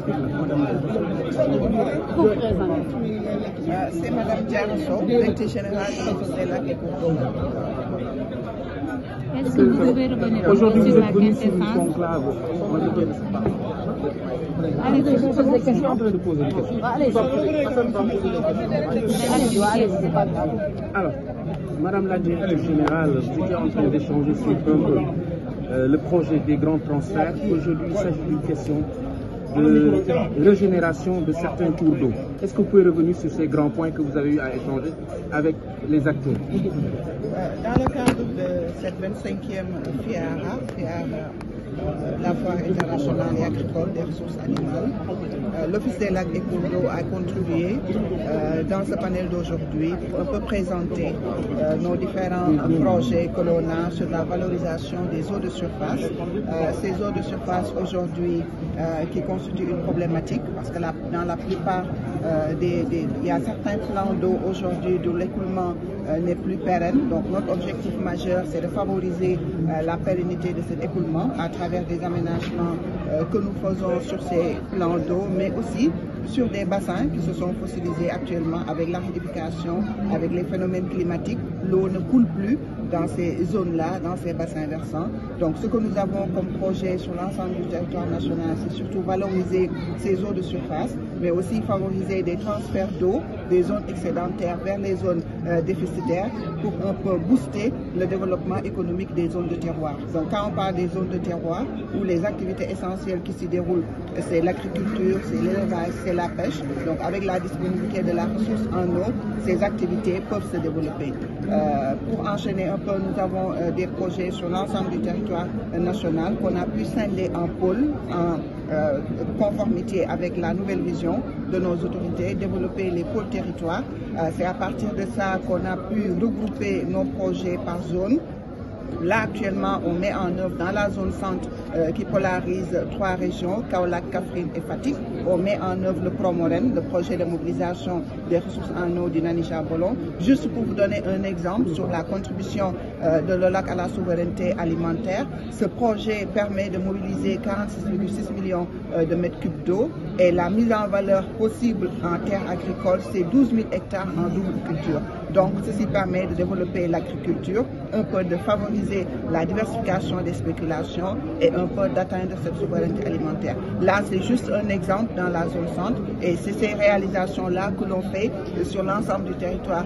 Vous présentez. C'est Madame Diane Sow, directrice générale de la Est-ce que vous pouvez revenir aujourd'hui sur vous la êtes venu sur une quintessence? conclave. Allez, Je suis en train de poser une question. Alors, Madame la directrice générale, vous êtes en train d'échanger sur un peu le projet des grands transferts. Aujourd'hui, il s'agit d'une question de régénération de certains cours d'eau. Est-ce que vous pouvez revenir sur ces grands points que vous avez eu à échanger avec les acteurs? Dans le cadre de cette 25e FIARA, la Foire internationale et agricole des ressources animales, l'Office des lacs et cours d'eau a contribué dans ce panel d'aujourd'hui pour un peu présenter nos différents projets que l'on a sur la valorisation des eaux de surface. Ces eaux de surface aujourd'hui qui constituent une problématique parce que dans la plupart il y a certains plans d'eau aujourd'hui d'où l'écoulement n'est plus pérenne. Donc notre objectif majeur, c'est de favoriser la pérennité de cet écoulement à travers des aménagements que nous faisons sur ces plans d'eau, mais aussi sur des bassins qui se sont fossilisés actuellement avec l'aridification, avec les phénomènes climatiques. L'eau ne coule plus dans ces zones-là, dans ces bassins versants. Donc ce que nous avons comme projet sur l'ensemble du territoire national, c'est surtout valoriser ces eaux de surface, mais aussi favoriser des transferts d'eau des zones excédentaires vers les zones déficitaires pour un peu booster le développement économique des zones de terroir. Donc quand on parle des zones de terroir, où les activités essentielles qui s'y déroulent, c'est l'agriculture, c'est l'élevage, c'est la pêche. Donc avec la disponibilité de la ressource en eau, ces activités peuvent se développer. Pour enchaîner un peu, nous avons des projets sur l'ensemble du territoire national qu'on a pu scinder en pôles, en conformité avec la nouvelle vision de nos autorités, développer les pôles territoires. C'est à partir de ça qu'on a pu regrouper nos projets par zone. Là, actuellement, on met en œuvre dans la zone centre qui polarise 3 régions, Kaolack, Kaffrine et Fatick. On met en œuvre le Promoren, le projet de mobilisation des ressources en eau du Nani-Jabolon. Juste pour vous donner un exemple sur la contribution de l'OLAC à la souveraineté alimentaire, ce projet permet de mobiliser 46,6 millions de mètres cubes d'eau et la mise en valeur possible en terres agricoles, c'est 12 000 hectares en double culture. Donc, ceci permet de développer l'agriculture, un peu de favoriser la diversification des spéculations et un peu d'atteindre cette souveraineté alimentaire. Là, c'est juste un exemple dans la zone centre et c'est ces réalisations-là que l'on fait sur l'ensemble du territoire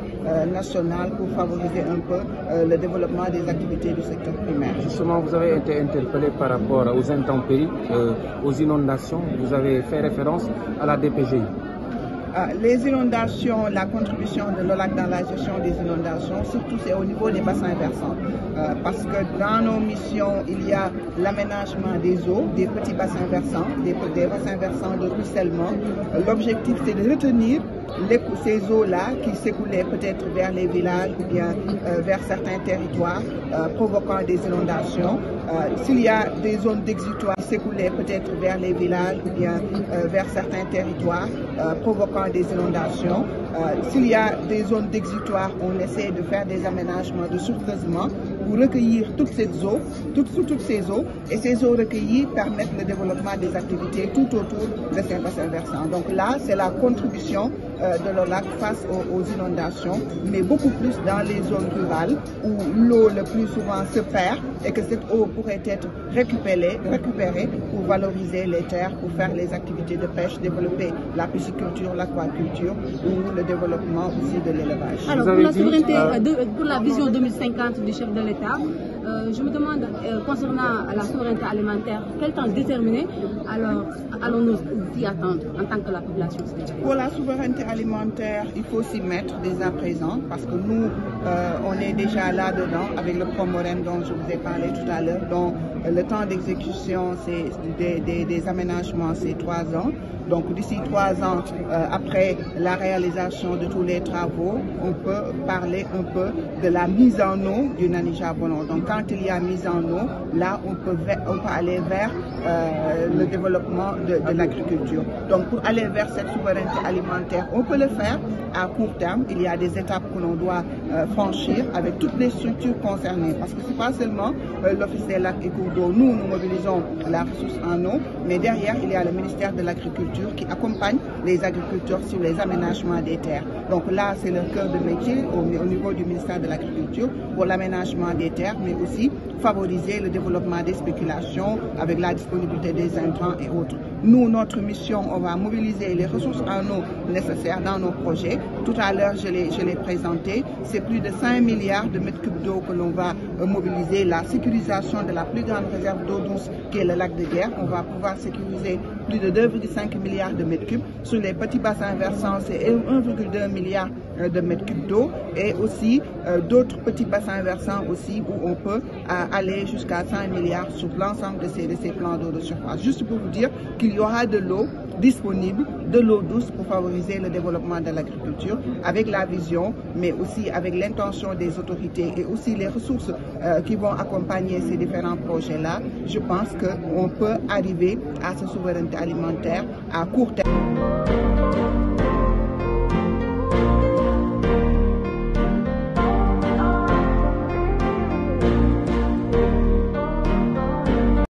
national pour favoriser un peu le développement des activités du secteur primaire. Justement, vous avez été interpellé par rapport aux intempéries, aux inondations. Vous avez fait référence à la DPGI. Les inondations, la contribution de l'OLAC dans la gestion des inondations, surtout c'est au niveau des bassins versants. Parce que dans nos missions, il y a l'aménagement des eaux, des petits bassins versants, des bassins versants de ruissellement. L'objectif, c'est de retenir ces eaux-là qui s'écoulaient peut-être vers les villages ou bien vers certains territoires, provoquant des inondations. S'il y a des zones d'exutoire qui s'écoulaient peut-être vers les villages ou bien vers certains territoires, provoquant des inondations. S'il y a des zones d'exutoire, on essaie de faire des aménagements de surcreusement pour recueillir toutes ces eaux, et ces eaux recueillies permettent le développement des activités tout autour de ces bassins versants. Donc là, c'est la contribution de l'OLAC face aux inondations, mais beaucoup plus dans les zones rurales où l'eau le plus souvent se perd et que cette eau pourrait être récupérée pour valoriser les terres, pour faire les activités de pêche, développer la pisciculture, l'aquaculture ou le développement aussi de l'élevage. Alors pour la souveraineté, pour la vision 2050 du chef de l'État, je me demande concernant la souveraineté alimentaire, quel temps déterminé alors allons-nous y attendre en tant que la population? Pour la souveraineté alimentaire, il faut s'y mettre dès à présent parce que nous, on est déjà là-dedans avec le Promoren dont je vous ai parlé tout à l'heure. Donc le temps d'exécution, c'est des aménagements, c'est 3 ans. Donc d'ici 3 ans, après la réalisation de tous les travaux, on peut parler un peu de la mise en eau du Nani-Jabolon. Donc quand il y a mise en eau, là on peut aller vers le développement de l'agriculture. Donc pour aller vers cette souveraineté alimentaire, on peut le faire à court terme. Il y a des étapes que l'on doit franchir avec toutes les structures concernées, parce que c'est pas seulement l'Office des lacs et cours d'eau. Nous mobilisons la ressource en eau, mais derrière il y a le ministère de l'Agriculture qui accompagne les agriculteurs sur les aménagements des terres. Donc là c'est le cœur de métier au niveau du ministère de l'Agriculture pour l'aménagement des terres, mais aussi favoriser le développement des spéculations avec la disponibilité des intrants et autres. Nous, notre mission, on va mobiliser les ressources en eau nécessaires dans nos projets. Tout à l'heure, je l'ai présenté. C'est plus de 5 milliards de mètres cubes d'eau que l'on va mobiliser. La sécurisation de la plus grande réserve d'eau douce qui est le lac de Guerre. On va pouvoir sécuriser plus de 2,5 milliards de mètres cubes. Sur les petits bassins versants, c'est 1,2 milliard de mètres cubes d'eau et aussi d'autres petits bassins versants aussi où on peut aller jusqu'à 5 milliards sur l'ensemble de ces plans d'eau de surface. Juste pour vous dire qu'il y aura de l'eau disponible, de l'eau douce pour favoriser le développement de l'agriculture avec la vision, mais aussi avec l'intention des autorités et aussi les ressources qui vont accompagner ces différents projets-là. Je pense qu'on peut arriver à cette souveraineté alimentaire à court terme.